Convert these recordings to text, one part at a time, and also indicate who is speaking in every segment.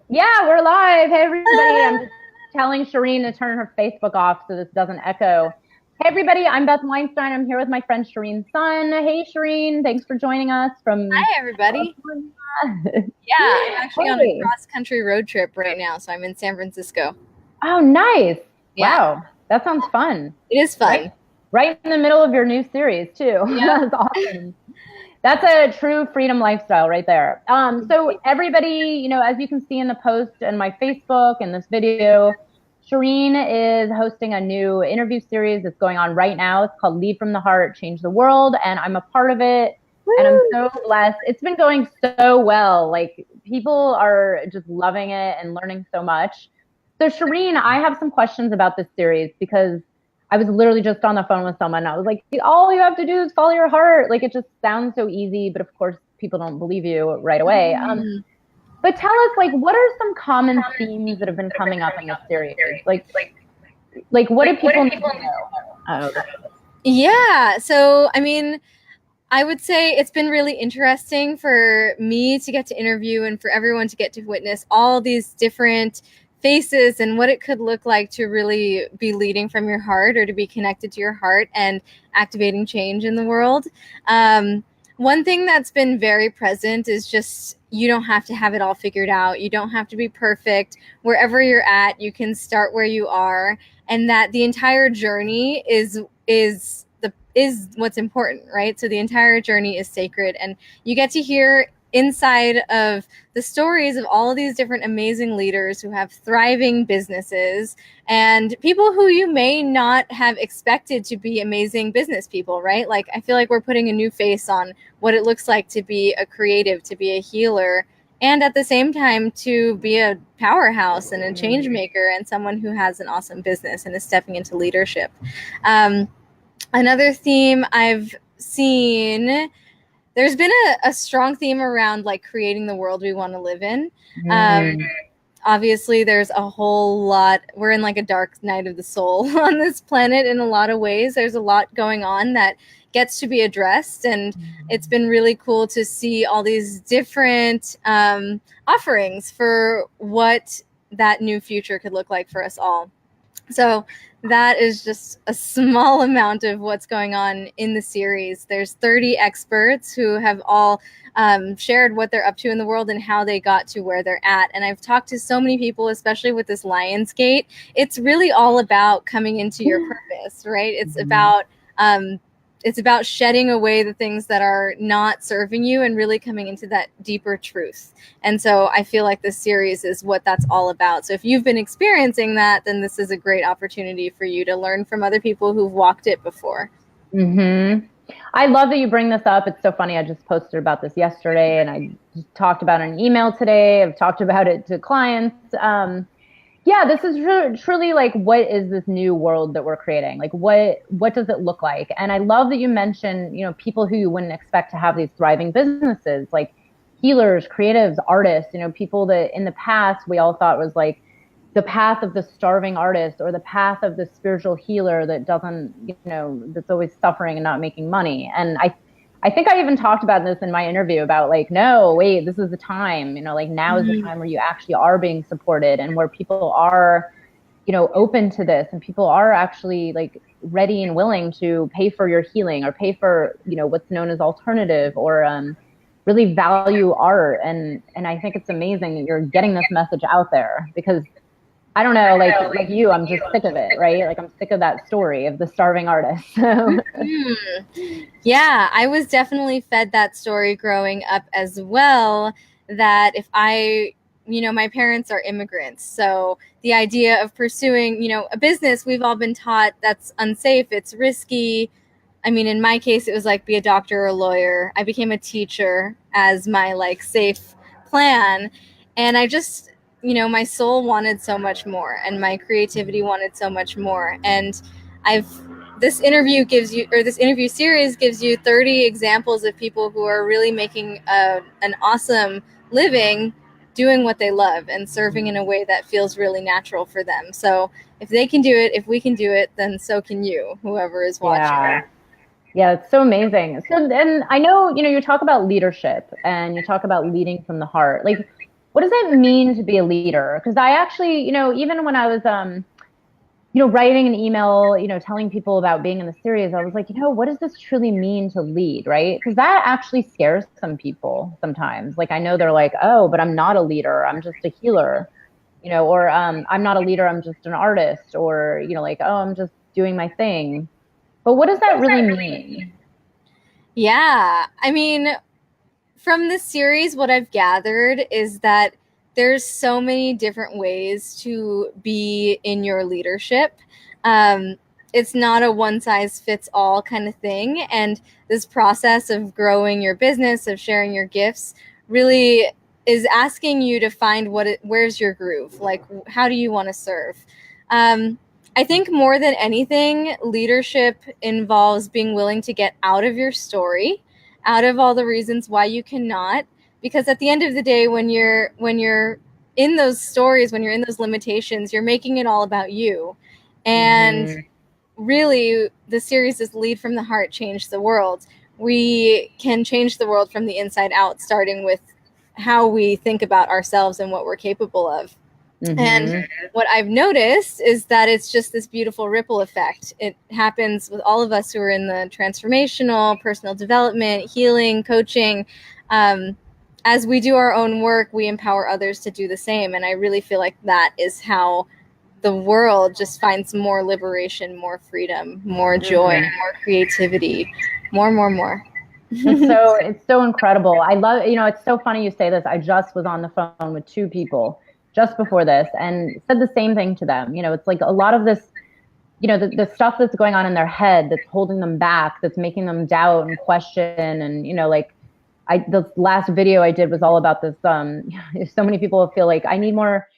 Speaker 1: Yeah, we're live. Hey, everybody. I'm just telling Shereen to turn her Facebook off so this doesn't echo. Hey, everybody. I'm Beth Weinstein. I'm here with my friend Shereen Sun. Hey, Shereen. Thanks for joining us from
Speaker 2: Hi, everybody.
Speaker 1: California.
Speaker 2: Yeah, I'm actually on a
Speaker 1: Hey.
Speaker 2: cross-country road trip right now, so I'm in San Francisco.
Speaker 1: Oh, nice.
Speaker 2: Yeah,
Speaker 1: Wow. That sounds fun.
Speaker 2: it is
Speaker 1: Right,
Speaker 2: fun.
Speaker 1: right in the middle of your new series, too.
Speaker 2: Yeah.
Speaker 1: That's awesome. That's a true freedom lifestyle right there. So everybody, as you can see in the post and my Facebook and this video, Shereen is hosting a new interview series that's going on right now. It's called Lead from the Heart, Change the World, and I'm a part of it. And I'm
Speaker 2: Woo!
Speaker 1: so blessed. It's been going so well. Like people are just loving it and learning so much. So Shereen, I have some questions about this series because I was literally just on the phone with someone. I was like, all you have to do is follow your heart. Like it just sounds so easy, but of course people don't believe you right away.
Speaker 2: Mm.
Speaker 1: But tell us, like, what are some common themes that have been coming up in this series? Like what do people need to know? Oh,
Speaker 2: Yeah, so I mean, I would say it's been really interesting for me to get to interview and for everyone to get to witness all these different faces and what it could look like to really be leading from your heart or to be connected to your heart and activating change in the world. One thing that's been very present is just you don't have to have it all figured out. You don't have to be perfect. Wherever you're at, you can start where you are, and that the entire journey is what's important, right? So the entire journey is sacred, and you get to hear inside of the stories of all of these different amazing leaders who have thriving businesses and people who you may not have expected to be amazing business people, right? Like I feel like we're putting a new face on what it looks like to be a creative, to be a healer, and at the same time to be a powerhouse and a change maker and someone who has an awesome business and is stepping into leadership. um, Another theme I've seen, there's been a strong theme around like creating the world we want to live in. Um,
Speaker 1: mm,
Speaker 2: Obviously, there's a whole lot. We're in like a dark night of the soul on this planet in a lot of ways. There's a lot going on that gets to be addressed, and it's been really cool to see all these different offerings for what that new future could look like for us all. So that is just a small amount of what's going on in the series. There's 30 experts who have all shared what they're up to in the world and how they got to where they're at. And I've talked to so many people, especially with this Lionsgate. It's really all about coming into your purpose, right? It's about shedding away the things that are not serving you and really coming into that deeper truth. And so I feel like this series is what that's all about. So if you've been experiencing that, then this is a great opportunity for you to learn from other people who've walked it before.
Speaker 1: mm-hmm. I love that you bring this up. It's so funny. I just posted about this yesterday and I just talked about it in an email today. I've talked about it to clients. Yeah, this is truly like, what is this new world that we're creating? Like, what does it look like? And I love that you mentioned, people who you wouldn't expect to have these thriving businesses, like healers, creatives, artists, people that in the past we all thought was like the path of the starving artist or the path of the spiritual healer that doesn't, that's always suffering and not making money. And I think I even talked about this in my interview about like, no, wait, this is the time, like now is the time where you actually are being supported and where people are, open to this and people are actually like ready and willing to pay for your healing or pay for, what's known as alternative or really value art. And I think it's amazing that you're getting this message out there because I don't know, like you, I'm just sick of it, right? Like I'm sick of that story of the starving artist. So
Speaker 2: Yeah, I was definitely fed that story growing up as well. That if my parents are immigrants. So the idea of pursuing, a business, we've all been taught that's unsafe, it's risky. I mean, in my case, it was like be a doctor or a lawyer. I became a teacher as my like safe plan. And I just, my soul wanted so much more and my creativity wanted so much more. And I've, this interview series gives you 30 examples of people who are really making an awesome living doing what they love and serving in a way that feels really natural for them. So if they can do it, if we can do it, then so can you, whoever is watching.
Speaker 1: yeah. Yeah, it's so amazing. So then I know, you talk about leadership and you talk about leading from the heart. Like, what does it mean to be a leader? Because I actually, even when I was writing an email, telling people about being in the series, I was like, what does this truly mean to lead, right? Because that actually scares some people sometimes. Like, I know they're like, oh, but I'm not a leader. I'm just a healer, or I'm not a leader. I'm just an artist, or, like, oh, I'm just doing my thing. But what does that really mean?
Speaker 2: Yeah. I mean, from this series, what I've gathered is that there's so many different ways to be in your leadership. Um, it's not a one size fits all kind of thing. And this process of growing your business, of sharing your gifts, really is asking you to find where's your groove? Like, how do you want to serve? Um, I think more than anything, leadership involves being willing to get out of your story, out of all the reasons why you cannot, because at the end of the day, when you're in those stories, when you're in those limitations, you're making it all about you. And
Speaker 1: Hmm.
Speaker 2: really, the series is Lead from the Heart, Change the World. We can change the world from the inside out, starting with how we think about ourselves and what we're capable of. And
Speaker 1: Hmm.
Speaker 2: what I've noticed is that it's just this beautiful ripple effect. It happens with all of us who are in the transformational, personal development, healing, coaching. Um, as we do our own work, we empower others to do the same. And I really feel like that is how the world just finds more liberation, more freedom, more joy,
Speaker 1: Hmm.
Speaker 2: more creativity, more.
Speaker 1: It's so incredible. I love, it's so funny you say this. I just was on the phone with two people just before this and said the same thing to them. It's like a lot of this, the stuff that's going on in their head that's holding them back, that's making them doubt and question. And, like the last video I did was all about this. So many people feel like I need more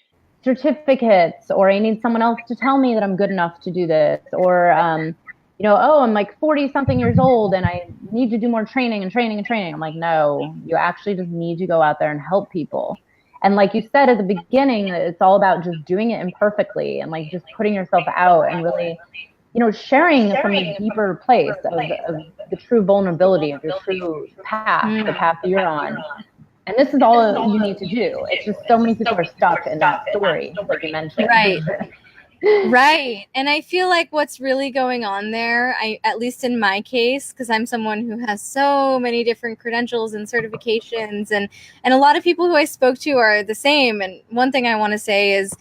Speaker 1: certificates, or I need someone else to tell me that I'm good enough to do this, or oh, I'm like 40 something years old and I need to do more training and training and training. I'm like, no, you actually just need to go out there and help people. And like you said at the beginning, it's all about just doing it imperfectly and like just putting yourself out and really, sharing from a deeper place of the true vulnerability of your true path, the path that you're on. And this is all you need to do. It's just so many people are stuck in that story, like you mentioned.
Speaker 2: Right. Right. And I feel like what's really going on there, at least in my case, because I'm someone who has so many different credentials and certifications, and a lot of people who I spoke to are the same. And one thing I want to say is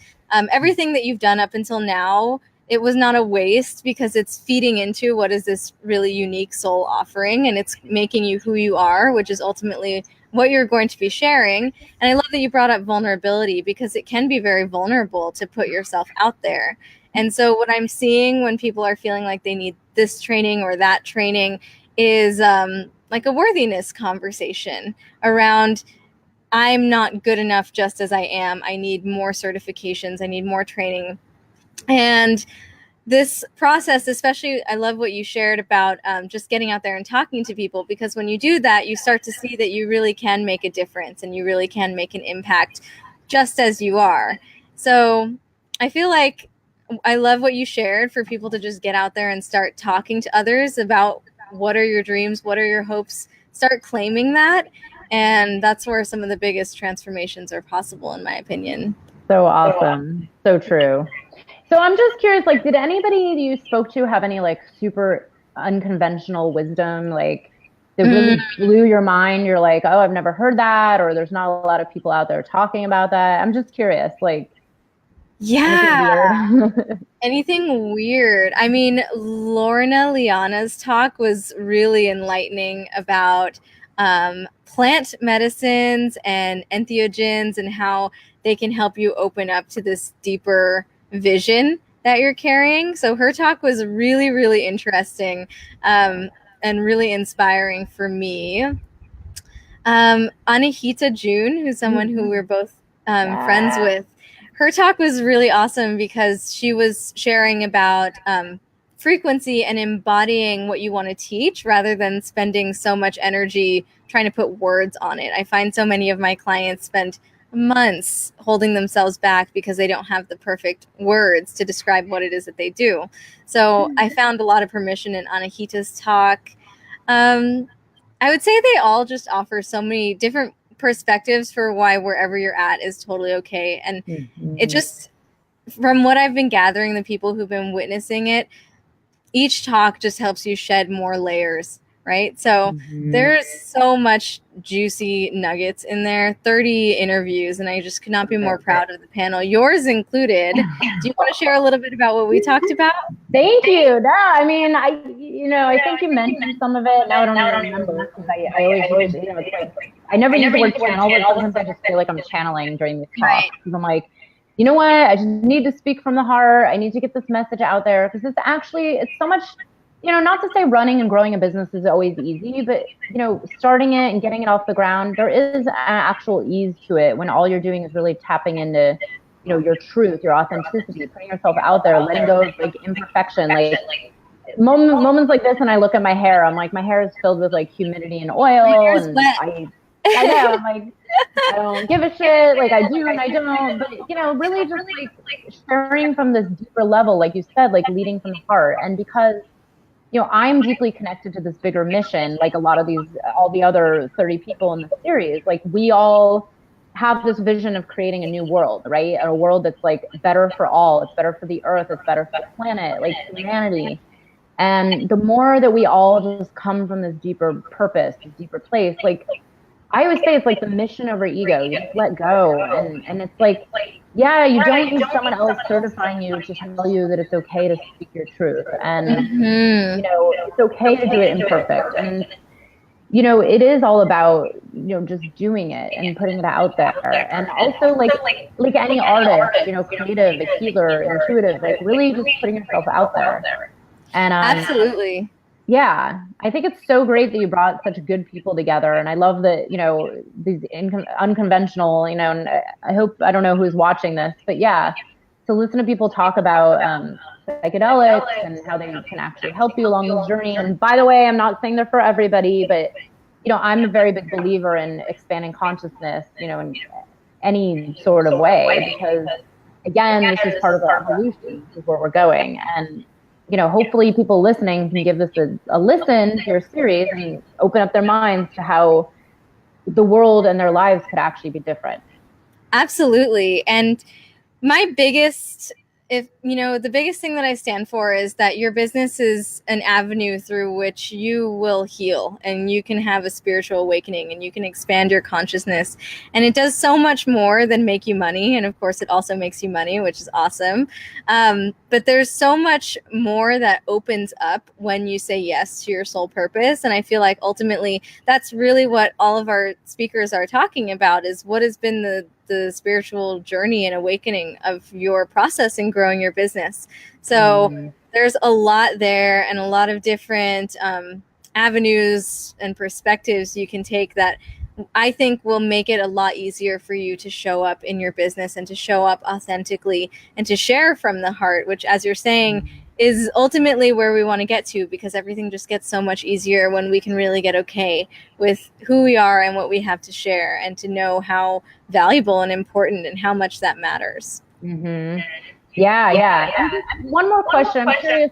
Speaker 2: everything that you've done up until now, it was not a waste, because it's feeding into what is this really unique soul offering, and it's making you who you are, which is ultimately what you're going to be sharing. And I love that you brought up vulnerability, because it can be very vulnerable to put yourself out there. And so what I'm seeing when people are feeling like they need this training or that training is like a worthiness conversation around, I'm not good enough just as I am. I need more certifications. I need more training. And this process, especially, I love what you shared about just getting out there and talking to people, because when you do that, you start to see that you really can make a difference and you really can make an impact just as you are. So I feel like I love what you shared, for people to just get out there and start talking to others about what are your dreams, what are your hopes, start claiming that. And that's where some of the biggest transformations are possible, in my opinion.
Speaker 1: So awesome. So true. So I'm just curious, like, did anybody you spoke to have any like super unconventional wisdom, like that
Speaker 2: Mm,
Speaker 1: really blew your mind? You're like, oh, I've never heard that, or there's not a lot of people out there talking about that. I'm just curious, like anything
Speaker 2: yeah.
Speaker 1: weird?
Speaker 2: Anything weird? I mean, Lorna Liana's talk was really enlightening about plant medicines and entheogens, and how they can help you open up to this deeper vision that you're carrying. So her talk was really, really interesting, and really inspiring for me. Anahita June, who's someone who we're both friends
Speaker 1: Yeah.
Speaker 2: with, her talk was really awesome, because she was sharing about frequency and embodying what you want to teach, rather than spending so much energy trying to put words on it. I find so many of my clients spend months holding themselves back because they don't have the perfect words to describe what it is that they do. So I found a lot of permission in Anahita's talk. Um, I would say they all just offer so many different perspectives for why wherever you're at is totally okay. And it
Speaker 1: Mm-hmm.
Speaker 2: just, from what I've been gathering, the people who've been witnessing it, each talk just helps you shed more layers, right? So
Speaker 1: Mm-hmm.
Speaker 2: there's so much juicy nuggets in there, 30 interviews, and I just could not be more proud of the panel, yours included. Do you want to share a little bit about what we talked about?
Speaker 1: Thank you. No, I mean, I think you mentioned some of it. Now I don't even remember because I always use, it's like, I never use the word channel, but sometimes I just feel like I'm channeling during these talks
Speaker 2: Right.
Speaker 1: because I'm like, you know what? I just need to speak from the heart. I need to get this message out there because it's so much, not to say running and growing a business is always easy, but, starting it and getting it off the ground, there is an actual ease to it when all you're doing is really tapping into your truth, your authenticity, putting yourself out there, letting go of like imperfection, like moments like this. And I look at my hair, I'm like, my hair is filled with like humidity and oil,
Speaker 2: Hair's
Speaker 1: and
Speaker 2: wet.
Speaker 1: I know, I'm like, I don't give a shit, like I do and I don't, but really just like sharing from this deeper level, like you said, like leading from the heart. And because I'm deeply connected to this bigger mission, like a lot of all the other 30 people in the series, like we all have this vision of creating a new world, right? A world that's like better for all. It's better for the earth. It's better for the planet, like humanity. And the more that we all just come from this deeper purpose, this deeper place, like I always say it's like the mission over ego. You just let go. And it's like, yeah, you don't need someone else certifying you to tell you that it's okay to speak your truth. And,
Speaker 2: Mm-hmm.
Speaker 1: it's okay to do it imperfect. And, it is all about, just doing it and putting it out there. And also like any artist, creative, a healer, intuitive, like really just putting yourself out there. And,
Speaker 2: Absolutely.
Speaker 1: yeah, I think it's so great that you brought such good people together. And I love that, these unconventional, and I don't know who's watching this, but yeah, to listen to people talk about psychedelics and how they can actually help you along this journey. And by the way, I'm not saying they're for everybody, but, I'm a very big believer in expanding consciousness, in any sort of way, because again, this is part of our evolution. This is where we're going. And hopefully people listening can give this a listen to your series and open up their minds to how the world and their lives could actually be different.
Speaker 2: Absolutely. And my biggest, if the biggest thing that I stand for is that your business is an avenue through which you will heal and you can have a spiritual awakening and you can expand your consciousness. And it does so much more than make you money. And of course, it also makes you money, which is awesome. But there's so much more that opens up when you say yes to your soul purpose. And I feel like ultimately that's really what all of our speakers are talking about, is what has been the spiritual journey and awakening of your process in growing your business. So there's a lot there and a lot of different avenues and perspectives you can take that I think will make it a lot easier for you to show up in your business and to show up authentically and to share from the heart, which, as you're saying, is ultimately where we want to get to, because everything just gets so much easier when we can really get okay with who we are and what we have to share, and to know how valuable and important and how much that matters.
Speaker 1: Mm-hmm. Yeah. And just one more question. I'm curious,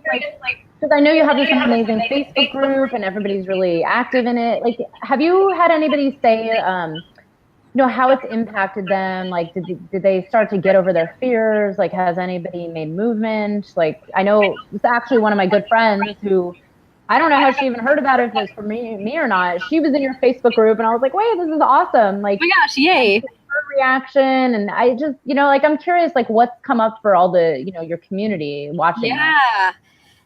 Speaker 1: because I know you have this amazing Facebook group and everybody's really active in it. Like, have you had anybody say, how it's impacted them? Like, did they start to get over their fears? Like, has anybody made movement? Like, I know it's actually one of my good friends who, I don't know how she even heard about it, if it was for me or not. She was in your Facebook group and I was like, wait, this is awesome. Like,
Speaker 2: oh my gosh, yay.
Speaker 1: Her reaction. And I just, I'm curious, like what's come up for all the, your community watching.
Speaker 2: Yeah.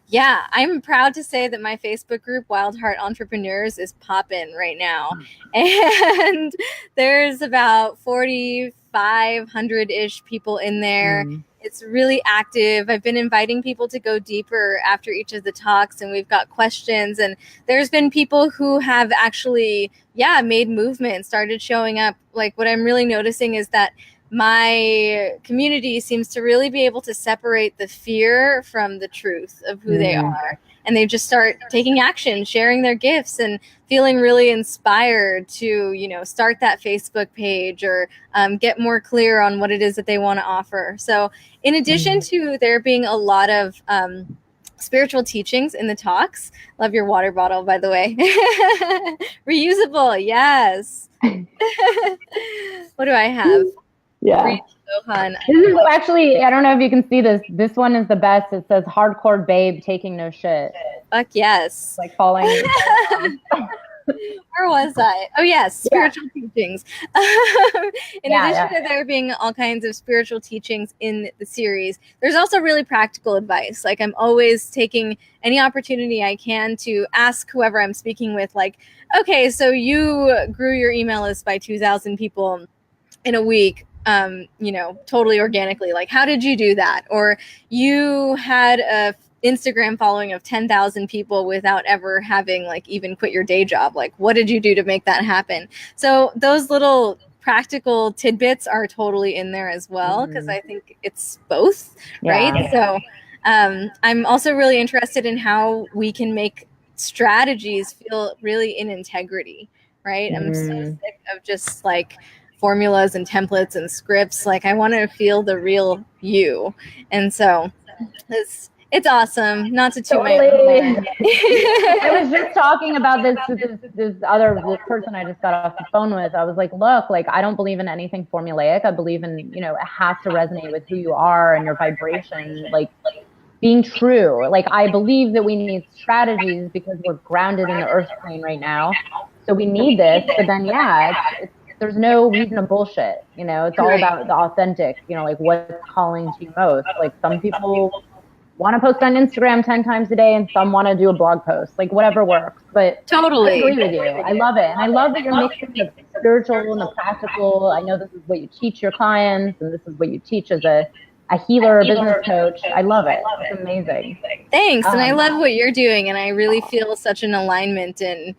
Speaker 2: Yeah, I'm proud to say that my Facebook group, Wild Heart Entrepreneurs, is popping right now. And there's about 4,500-ish people in there. It's really active. I've been inviting people to go deeper after each of the talks, and we've got questions. And there's been people who have actually, made movement, started showing up. Like, what I'm really noticing is that my community seems to really be able to separate the fear from the truth of who they are. And they just start taking action, sharing their gifts, and feeling really inspired to, start that Facebook page or get more clear on what it is that they want to offer. So in addition to there being a lot of spiritual teachings in the talks. Love your water bottle, by the way. Reusable, yes. What do I have?
Speaker 1: Yeah.
Speaker 2: Gohan.
Speaker 1: This is actually, I don't know if you can see this. This one is the best. It says hardcore babe taking no shit.
Speaker 2: Fuck yes.
Speaker 1: Like falling.
Speaker 2: Where was I? Oh yes, spiritual teachings. In addition to there being all kinds of spiritual teachings in the series, there's also really practical advice. Like I'm always taking any opportunity I can to ask whoever I'm speaking with, like, okay, so you grew your email list by 2,000 people in a week, totally organically. Like, how did you do that? Or you had a Instagram following of 10,000 people without ever having like even quit your day job. Like, what did you do to make that happen? So those little practical tidbits are totally in there as well, because I think it's both, right? So I'm also really interested in how we can make strategies feel really in integrity, right? I'm so sick of just like formulas and templates and scripts. Like I want to feel the real you. And so it's awesome. Not to toot my own horn.
Speaker 1: I was just talking about this to this person I just got off the phone with. I was like, look, like I don't believe in anything formulaic. I believe in, it has to resonate with who you are and your vibration, like being true. Like I believe that we need strategies because we're grounded in the earth plane right now. So we need this, but then there's no reason to bullshit. It's all about the authentic, like what's calling to you most. Like some people want to post on Instagram 10 times a day and some want to do a blog post, like whatever works. But
Speaker 2: totally,
Speaker 1: I agree with you. I love it. And I love that you're mixing the spiritual and the practical. I know this is what you teach your clients and this is what you teach as a healer, a business coach. I love it. It's amazing.
Speaker 2: Thanks. And I love what you're doing. And I really feel such an alignment in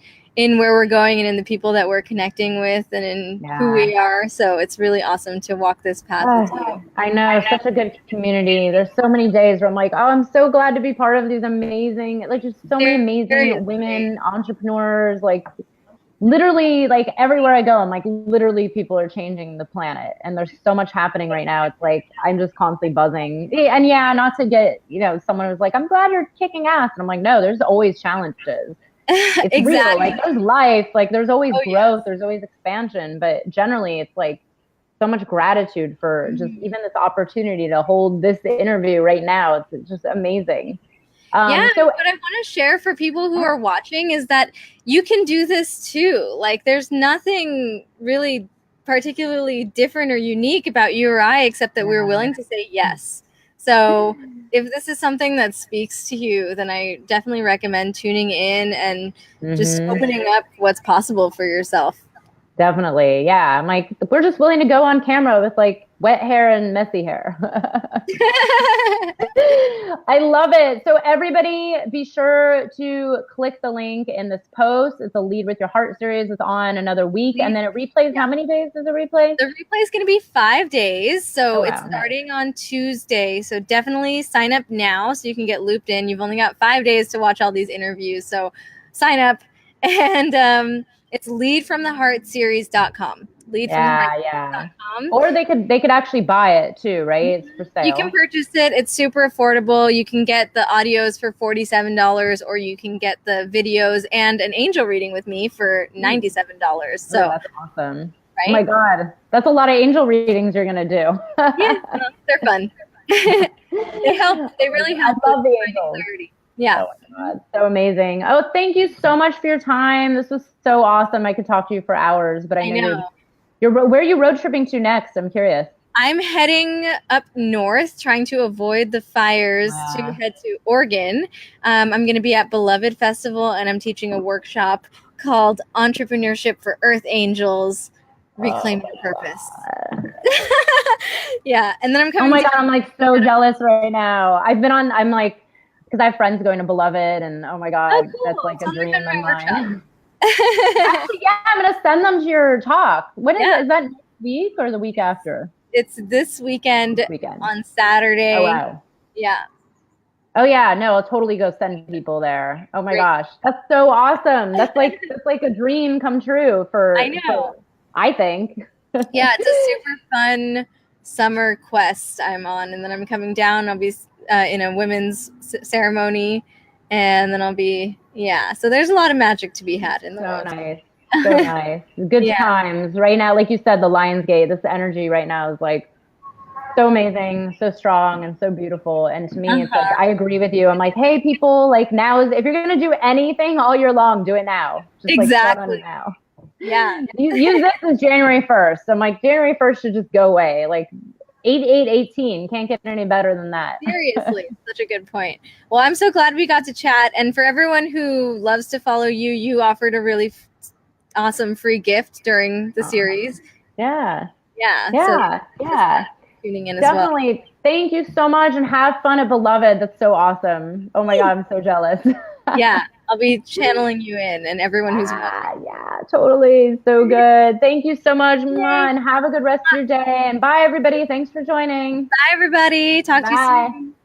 Speaker 2: where we're going and in the people that we're connecting with and in who we are. So it's really awesome to walk this path with you.
Speaker 1: I know, such a good community. There's so many days where I'm like, oh, I'm so glad to be part of these amazing, like just so many amazing women entrepreneurs. Like literally, like everywhere I go, I'm like, literally people are changing the planet. And there's so much happening right now. It's like, I'm just constantly buzzing. And not to get, someone was like, I'm glad you're kicking ass. And I'm like, no, there's always challenges. It's
Speaker 2: exactly.
Speaker 1: Real. Like there's life, like there's always growth, there's always expansion, but generally it's like so much gratitude for just even this opportunity to hold this interview right now. It's just amazing.
Speaker 2: So what I want to share for people who are watching is that you can do this too. Like there's nothing really particularly different or unique about you or I, except that we're willing to say yes. So if this is something that speaks to you, then I definitely recommend tuning in and just opening up what's possible for yourself.
Speaker 1: Definitely. Yeah. I'm like, we're just willing to go on camera with like wet hair and messy hair. I love it. So everybody be sure to click the link in this post. It's a Lead with Your Heart series. It's on another week. And then it replays. How many days does it replay?
Speaker 2: The replay is going to be 5 days. So it's starting on Tuesday. So definitely sign up now so you can get looped in. You've only got 5 days to watch all these interviews. So sign up. And it's leadfromtheheartseries.com. Leadfromtheheartseries.com.
Speaker 1: Or they could actually buy it too, right? It's for sale.
Speaker 2: You can purchase it. It's super affordable. You can get the audios for $47, or you can get the videos and an angel reading with me for $97. So
Speaker 1: that's awesome.
Speaker 2: Right?
Speaker 1: Oh my God. That's a lot of angel readings you're gonna do.
Speaker 2: They're fun. They help. They really help.
Speaker 1: I love the angels.
Speaker 2: Clarity. Yeah.
Speaker 1: Oh my God, so amazing. Oh, thank you so much for your time. This was so awesome. I could talk to you for hours, but I know. Where are you road tripping to next? I'm curious.
Speaker 2: I'm heading up north, trying to avoid the fires to head to Oregon. I'm going to be at Beloved Festival, and I'm teaching a workshop called Entrepreneurship for Earth Angels, Reclaiming Purpose. Yeah, and then I'm coming.
Speaker 1: Oh my God, I'm like so jealous right now. I'm like, because I have friends going to Beloved, and oh my God, cool. That's like a dream in mine. Actually, I'm gonna send them to your talk. When is it? Is that next week or the week after?
Speaker 2: It's this weekend. On Saturday.
Speaker 1: Oh wow.
Speaker 2: Yeah.
Speaker 1: Oh yeah, no, I'll totally go send people there. Oh my gosh, that's so awesome. That's like a dream come true for.
Speaker 2: I know.
Speaker 1: I think.
Speaker 2: Yeah, it's a super fun summer quest I'm on, and then I'm coming down. I'll be in a women's ceremony, and then I'll be So there's a lot of magic to be had in the
Speaker 1: So
Speaker 2: world.
Speaker 1: nice. So nice. Good
Speaker 2: Yeah.
Speaker 1: times. Right now, like you said, the Lionsgate, this energy right now is like so amazing, so strong, and so beautiful. And to me, it's like I agree with you. I'm like, hey, people, like now is if you're gonna do anything all year long, do it now. Just like start on it
Speaker 2: Exactly.
Speaker 1: now.
Speaker 2: Yeah.
Speaker 1: Use this as January 1st. I'm like, January 1st should just go away. Like 8818 can't get any better than that.
Speaker 2: Seriously, such a good point. Well, I'm so glad we got to chat. And for everyone who loves to follow you, you offered a really awesome free gift during the series.
Speaker 1: Yeah.
Speaker 2: Yeah.
Speaker 1: Yeah.
Speaker 2: So
Speaker 1: Yeah.
Speaker 2: tuning in
Speaker 1: Definitely.
Speaker 2: as well.
Speaker 1: Thank you so much and have fun at Beloved. That's so awesome. Oh my God, I'm so jealous.
Speaker 2: Yeah. I'll be channeling you in and everyone who's
Speaker 1: yeah, totally. So good. Thank you so much, and have a good rest of your day. And bye, everybody. Thanks for joining.
Speaker 2: Bye, everybody. Talk to you
Speaker 1: Bye.
Speaker 2: soon.